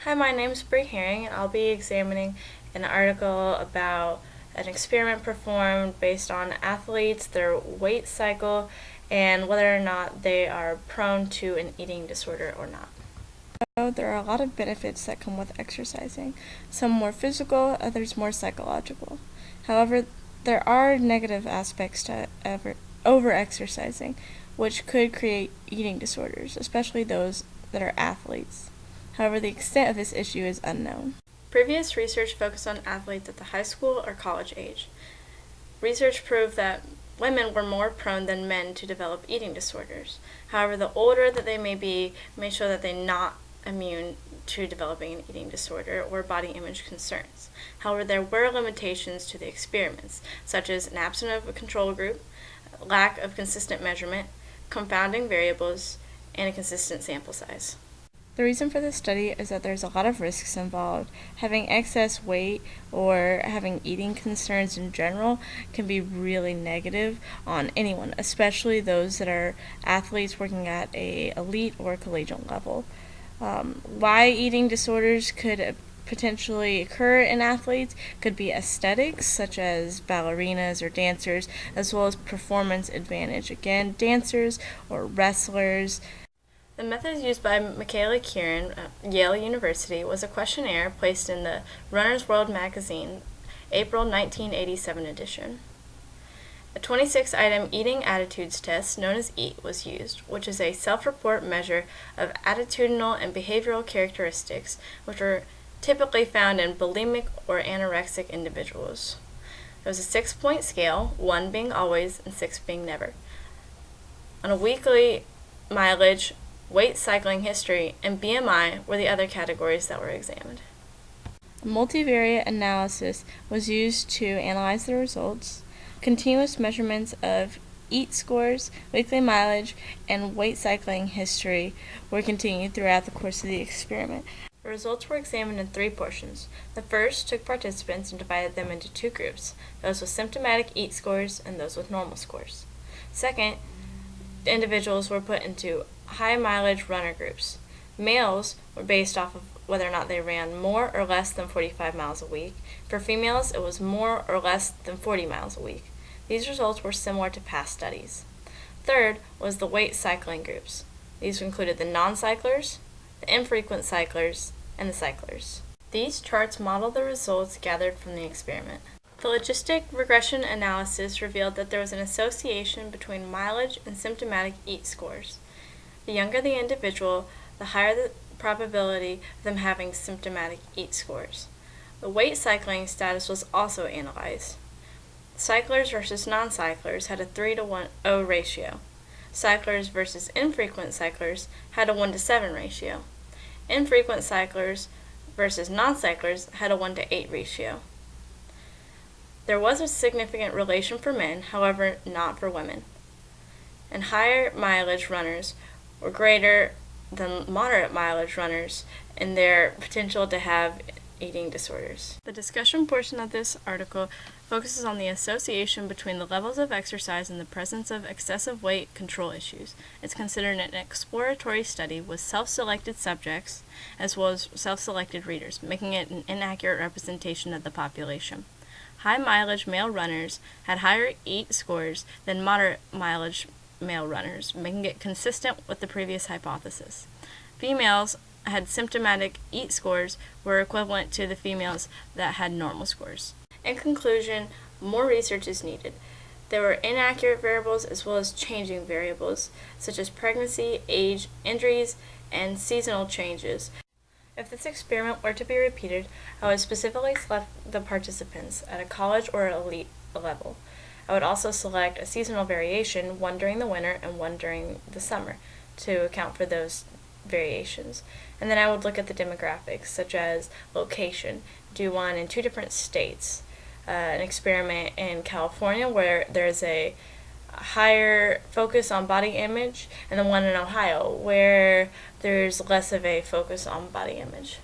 Hi, my name's Bree Herring, and I'll be examining an article about an experiment performed based on athletes, their weight cycle, and whether or not they are prone to an eating disorder or not. So there are a lot of benefits that come with exercising, some more physical, others more psychological. However, there are negative aspects to over-exercising, which could create eating disorders, especially those that are athletes. However, the extent of this issue is unknown. Previous research focused on athletes at the high school or college age. Research proved that women were more prone than men to develop eating disorders. However, the older that they may show that they're not immune to developing an eating disorder or body image concerns. However, there were limitations to the experiments, such as an absence of a control group, lack of consistent measurement, confounding variables, and a consistent sample size. The reason for this study is that there's a lot of risks involved. Having excess weight or having eating concerns in general can be really negative on anyone, especially those that are athletes working at a elite or collegiate level. Why eating disorders could potentially occur in athletes could be aesthetics, such as ballerinas or dancers, as well as performance advantage. Again, dancers or wrestlers. The method used by Michaela Kieran at Yale University was a questionnaire placed in the Runner's World magazine, April 1987 edition. A 26-item eating attitudes test known as EAT was used, which is a self-report measure of attitudinal and behavioral characteristics which are typically found in bulimic or anorexic individuals. There was a 6-point scale, 1 being always and 6 being never. On a weekly mileage, weight cycling history, and BMI were the other categories that were examined. A multivariate analysis was used to analyze the results. Continuous measurements of EAT scores, weekly mileage, and weight cycling history were continued throughout the course of the experiment. The results were examined in 3 portions. The first took participants and divided them into 2 groups, those with symptomatic EAT scores and those with normal scores. Second, the individuals were put into high mileage runner groups. Males were based off of whether or not they ran more or less than 45 miles a week. For females, it was more or less than 40 miles a week. These results were similar to past studies. Third was the weight cycling groups. These included the non-cyclers, the infrequent cyclers, and the cyclers. These charts model the results gathered from the experiment. The logistic regression analysis revealed that there was an association between mileage and symptomatic EAT scores. The younger the individual, the higher the probability of them having symptomatic EAT scores. The weight cycling status was also analyzed. Cyclers versus non-cyclers had a 3-to-1 ratio. Cyclers versus infrequent cyclers had a 1-to-7 ratio. Infrequent cyclers versus non-cyclers had a 1-to-8 ratio. There was a significant relation for men, however, not for women. And higher mileage runners were greater than moderate mileage runners in their potential to have eating disorders. The discussion portion of this article focuses on the association between the levels of exercise and the presence of excessive weight control issues. It's considered an exploratory study with self-selected subjects as well as self-selected readers, making it an inaccurate representation of the population. High mileage male runners had higher EAT scores than moderate mileage male runners, making it consistent with the previous hypothesis. Females had symptomatic EAT scores were equivalent to the females that had normal scores. In conclusion, more research is needed. There were inaccurate variables as well as changing variables, such as pregnancy, age, injuries, and seasonal changes. If this experiment were to be repeated, I would specifically select the participants at a college or elite level. I would also select a seasonal variation, one during the winter and one during the summer, to account for those variations. And then I would look at the demographics, such as location, do one in 2 different states. An experiment in California where there's a higher focus on body image, and the one in Ohio where there's less of a focus on body image.